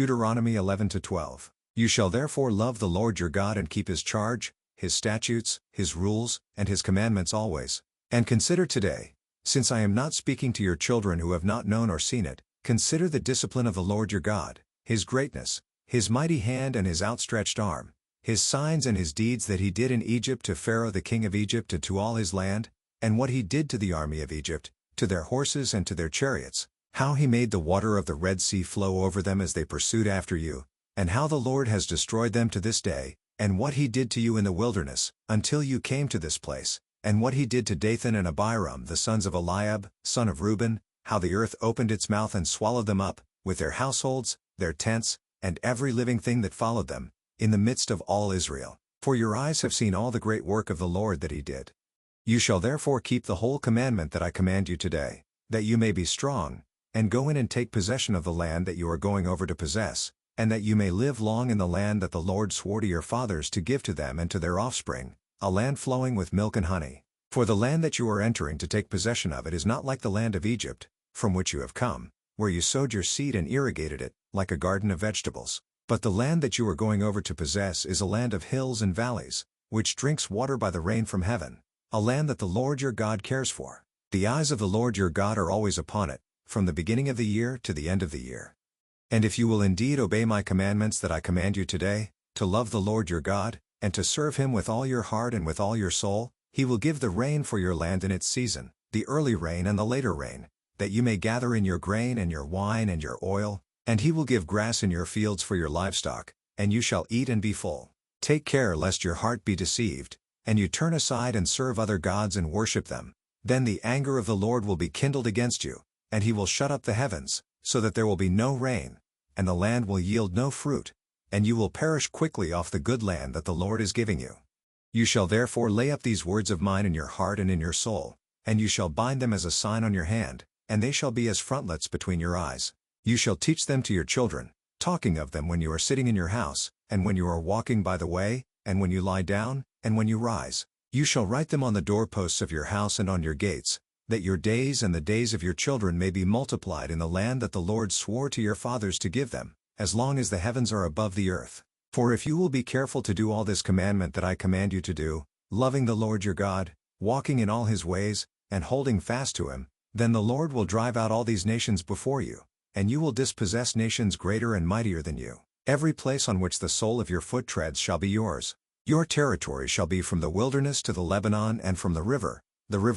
Deuteronomy 11-12. You shall therefore love the Lord your God and keep his charge, his statutes, his rules, and his commandments always. And consider today, since I am not speaking to your children who have not known or seen it, consider the discipline of the Lord your God, his greatness, his mighty hand and his outstretched arm, his signs and his deeds that he did in Egypt to Pharaoh the king of Egypt and to all his land, and what he did to the army of Egypt, to their horses and to their chariots, how he made the water of the Red Sea flow over them as they pursued after you, and how the Lord has destroyed them to this day, and what he did to you in the wilderness, until you came to this place, and what he did to Dathan and Abiram the sons of Eliab, son of Reuben, how the earth opened its mouth and swallowed them up, with their households, their tents, and every living thing that followed them, in the midst of all Israel. For your eyes have seen all the great work of the Lord that he did. You shall therefore keep the whole commandment that I command you today, that you may be strong, and go in and take possession of the land that you are going over to possess, and that you may live long in the land that the Lord swore to your fathers to give to them and to their offspring, a land flowing with milk and honey. For the land that you are entering to take possession of it is not like the land of Egypt, from which you have come, where you sowed your seed and irrigated it, like a garden of vegetables. But the land that you are going over to possess is a land of hills and valleys, which drinks water by the rain from heaven, a land that the Lord your God cares for. The eyes of the Lord your God are always upon it, from the beginning of the year to the end of the year. And if you will indeed obey my commandments that I command you today, to love the Lord your God, and to serve him with all your heart and with all your soul, he will give the rain for your land in its season, the early rain and the later rain, that you may gather in your grain and your wine and your oil, and he will give grass in your fields for your livestock, and you shall eat and be full. Take care lest your heart be deceived, and you turn aside and serve other gods and worship them. Then the anger of the Lord will be kindled against you, and he will shut up the heavens, so that there will be no rain, and the land will yield no fruit, and you will perish quickly off the good land that the Lord is giving you. You shall therefore lay up these words of mine in your heart and in your soul, and you shall bind them as a sign on your hand, and they shall be as frontlets between your eyes. You shall teach them to your children, talking of them when you are sitting in your house, and when you are walking by the way, and when you lie down, and when you rise. You shall write them on the doorposts of your house and on your gates, that your days and the days of your children may be multiplied in the land that the Lord swore to your fathers to give them, as long as the heavens are above the earth. For if you will be careful to do all this commandment that I command you to do, loving the Lord your God, walking in all his ways, and holding fast to him, then the Lord will drive out all these nations before you, and you will dispossess nations greater and mightier than you. Every place on which the sole of your foot treads shall be yours. Your territory shall be from the wilderness to the Lebanon and from the river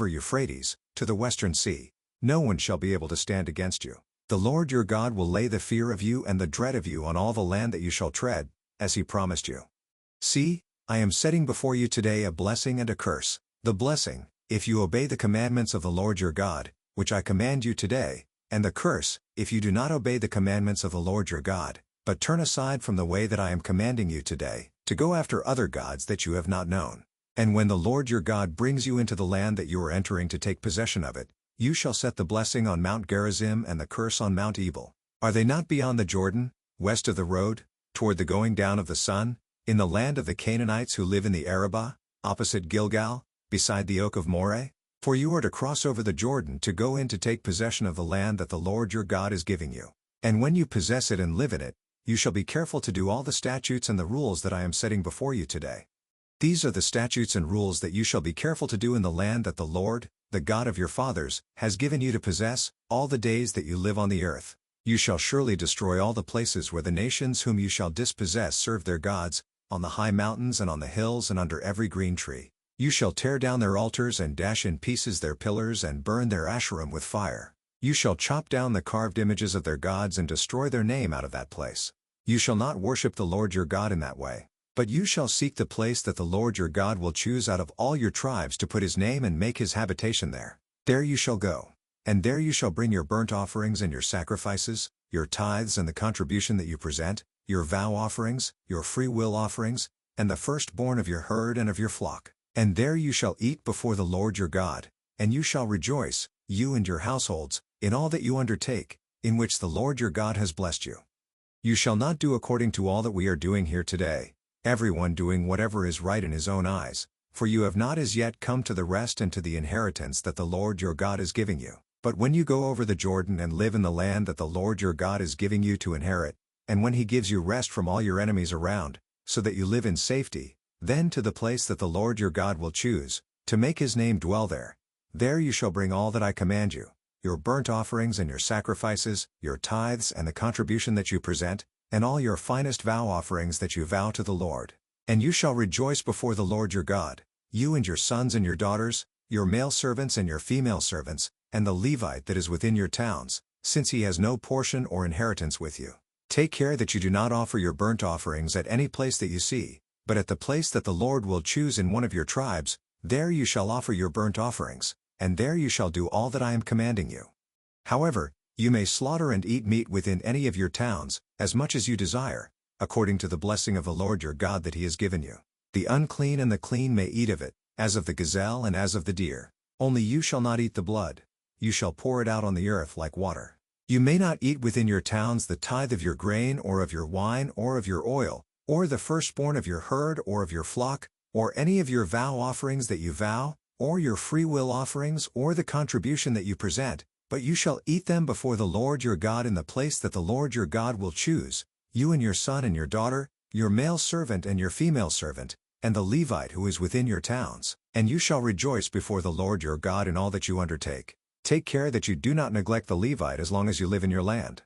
Euphrates, to the western sea. No one shall be able to stand against you. The Lord your God will lay the fear of you and the dread of you on all the land that you shall tread, as he promised you. See, I am setting before you today a blessing and a curse. The blessing, if you obey the commandments of the Lord your God, which I command you today, and the curse, if you do not obey the commandments of the Lord your God, but turn aside from the way that I am commanding you today, to go after other gods that you have not known. And when the Lord your God brings you into the land that you are entering to take possession of it, you shall set the blessing on Mount Gerizim and the curse on Mount Ebal. Are they not beyond the Jordan, west of the road, toward the going down of the sun, in the land of the Canaanites who live in the Arabah, opposite Gilgal, beside the oak of Moreh? For you are to cross over the Jordan to go in to take possession of the land that the Lord your God is giving you. And when you possess it and live in it, you shall be careful to do all the statutes and the rules that I am setting before you today. These are the statutes and rules that you shall be careful to do in the land that the Lord, the God of your fathers, has given you to possess, all the days that you live on the earth. You shall surely destroy all the places where the nations whom you shall dispossess serve their gods, on the high mountains and on the hills and under every green tree. You shall tear down their altars and dash in pieces their pillars and burn their Asherim with fire. You shall chop down the carved images of their gods and destroy their name out of that place. You shall not worship the Lord your God in that way, but you shall seek the place that the Lord your God will choose out of all your tribes to put his name and make his habitation there. There you shall go, and there you shall bring your burnt offerings and your sacrifices, your tithes and the contribution that you present, your vow offerings, your free will offerings, and the firstborn of your herd and of your flock. And there you shall eat before the Lord your God, and you shall rejoice, you and your households, in all that you undertake, in which the Lord your God has blessed you. You shall not do according to all that we are doing here today, everyone doing whatever is right in his own eyes, for you have not as yet come to the rest and to the inheritance that the Lord your God is giving you. But when you go over the Jordan and live in the land that the Lord your God is giving you to inherit, and when he gives you rest from all your enemies around, so that you live in safety, then to the place that the Lord your God will choose, to make his name dwell there. There you shall bring all that I command you, your burnt offerings and your sacrifices, your tithes and the contribution that you present, and all your finest vow offerings that you vow to the Lord. And you shall rejoice before the Lord your God, you and your sons and your daughters, your male servants and your female servants, and the Levite that is within your towns, since he has no portion or inheritance with you. Take care that you do not offer your burnt offerings at any place that you see, but at the place that the Lord will choose in one of your tribes, there you shall offer your burnt offerings, and there you shall do all that I am commanding you. However, you may slaughter and eat meat within any of your towns, as much as you desire, according to the blessing of the Lord your God that he has given you. The unclean and the clean may eat of it, as of the gazelle and as of the deer. Only you shall not eat the blood. You shall pour it out on the earth like water. You may not eat within your towns the tithe of your grain or of your wine or of your oil, or the firstborn of your herd or of your flock, or any of your vow offerings that you vow, or your freewill offerings or the contribution that you present, but you shall eat them before the Lord your God in the place that the Lord your God will choose, you and your son and your daughter, your male servant and your female servant, and the Levite who is within your towns, and you shall rejoice before the Lord your God in all that you undertake. Take care that you do not neglect the Levite as long as you live in your land.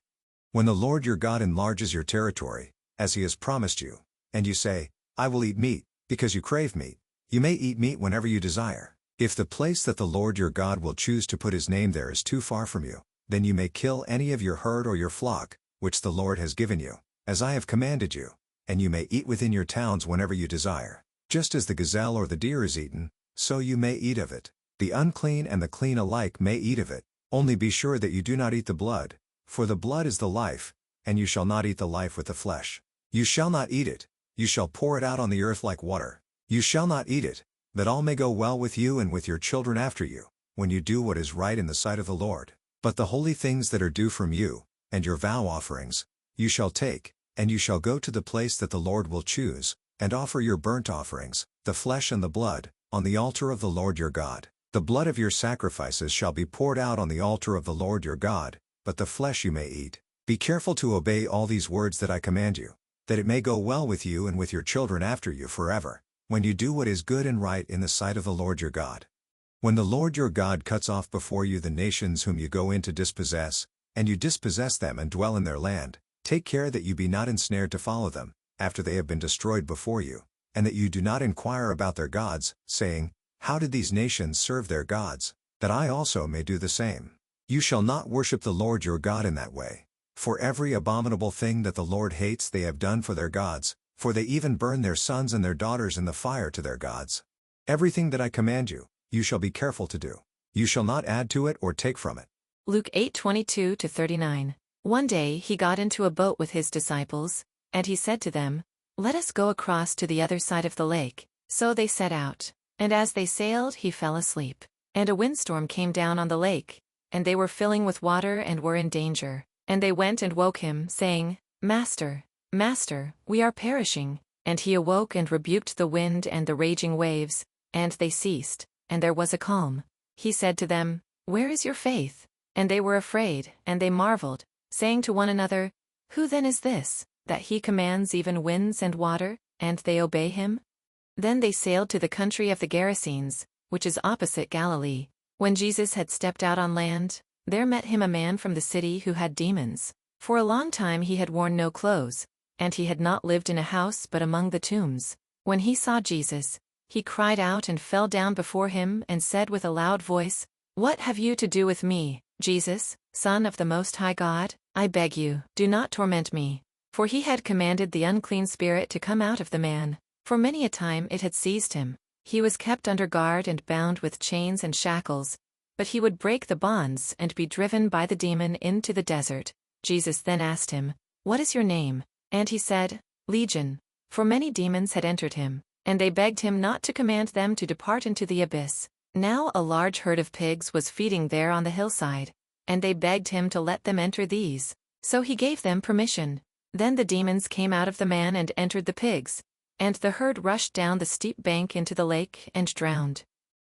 When the Lord your God enlarges your territory, as he has promised you, and you say, I will eat meat, because you crave meat, you may eat meat whenever you desire. If the place that the Lord your God will choose to put his name there is too far from you, then you may kill any of your herd or your flock, which the Lord has given you, as I have commanded you, and you may eat within your towns whenever you desire. Just as the gazelle or the deer is eaten, so you may eat of it. The unclean and the clean alike may eat of it, only be sure that you do not eat the blood, for the blood is the life, and you shall not eat the life with the flesh. You shall not eat it, you shall pour it out on the earth like water. You shall not eat it, that all may go well with you and with your children after you, when you do what is right in the sight of the Lord. But the holy things that are due from you, and your vow offerings, you shall take, and you shall go to the place that the Lord will choose, and offer your burnt offerings, the flesh and the blood, on the altar of the Lord your God. The blood of your sacrifices shall be poured out on the altar of the Lord your God, but the flesh you may eat. Be careful to obey all these words that I command you, that it may go well with you and with your children after you forever, when you do what is good and right in the sight of the Lord your God. When the Lord your God cuts off before you the nations whom you go in to dispossess, and you dispossess them and dwell in their land, take care that you be not ensnared to follow them, after they have been destroyed before you, and that you do not inquire about their gods, saying, How did these nations serve their gods, that I also may do the same? You shall not worship the Lord your God in that way. For every abominable thing that the Lord hates they have done for their gods, for they even burn their sons and their daughters in the fire to their gods. Everything that I command you, you shall be careful to do. You shall not add to it or take from it. Luke 8:22-39. One day he got into a boat with his disciples, and he said to them, Let us go across to the other side of the lake. So they set out. And as they sailed he fell asleep. And a windstorm came down on the lake, and they were filling with water and were in danger. And they went and woke him, saying, Master, Master, we are perishing. And he awoke and rebuked the wind and the raging waves, and they ceased, and there was a calm. He said to them, Where is your faith? And they were afraid, and they marveled, saying to one another, Who then is this, that he commands even winds and water, and they obey him? Then they sailed to the country of the Gerasenes, which is opposite Galilee. When Jesus had stepped out on land, there met him a man from the city who had demons. For a long time he had worn no clothes, and he had not lived in a house but among the tombs. When he saw Jesus, he cried out and fell down before him and said with a loud voice, What have you to do with me, Jesus, Son of the Most High God? I beg you, do not torment me. For he had commanded the unclean spirit to come out of the man. For many a time it had seized him. He was kept under guard and bound with chains and shackles, but he would break the bonds and be driven by the demon into the desert. Jesus then asked him, What is your name? And he said, Legion, for many demons had entered him, and they begged him not to command them to depart into the abyss. Now a large herd of pigs was feeding there on the hillside, and they begged him to let them enter these. So he gave them permission. Then the demons came out of the man and entered the pigs, and the herd rushed down the steep bank into the lake and drowned.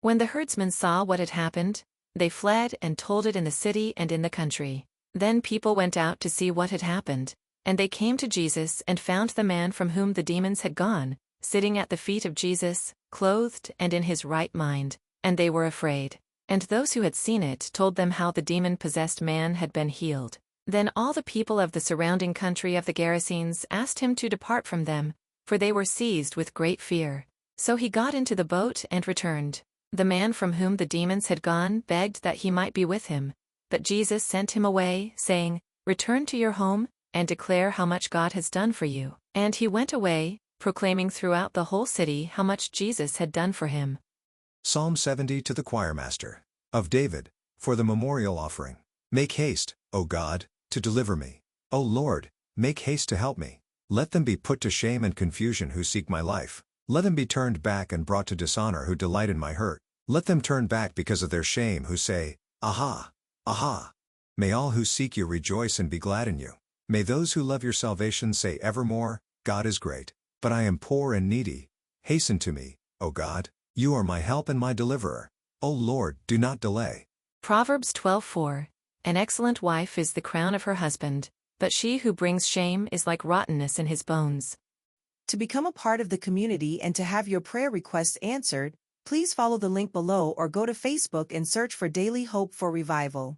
When the herdsmen saw what had happened, they fled and told it in the city and in the country. Then people went out to see what had happened, And they came to Jesus and found the man from whom the demons had gone, sitting at the feet of Jesus, clothed and in his right mind, and they were afraid. And those who had seen it told them how the demon-possessed man had been healed. Then all the people of the surrounding country of the Gerasenes asked him to depart from them, for they were seized with great fear. So he got into the boat and returned. The man from whom the demons had gone begged that he might be with him, but Jesus sent him away, saying, "Return to your home, and declare how much God has done for you." And he went away, proclaiming throughout the whole city how much Jesus had done for him. Psalm 70 to the choirmaster. Of David, for the memorial offering. Make haste, O God, to deliver me. O Lord, make haste to help me. Let them be put to shame and confusion who seek my life. Let them be turned back and brought to dishonor who delight in my hurt. Let them turn back because of their shame who say, "Aha! Aha!" May all who seek you rejoice and be glad in you. May those who love your salvation say evermore, "God is great." But I am poor and needy. Hasten to me, O God. You are my help and my deliverer. O Lord, do not delay. Proverbs 12:4. An excellent wife is the crown of her husband, but she who brings shame is like rottenness in his bones. To become a part of the community and to have your prayer requests answered, please follow the link below or go to Facebook and search for Daily Hope for Revival.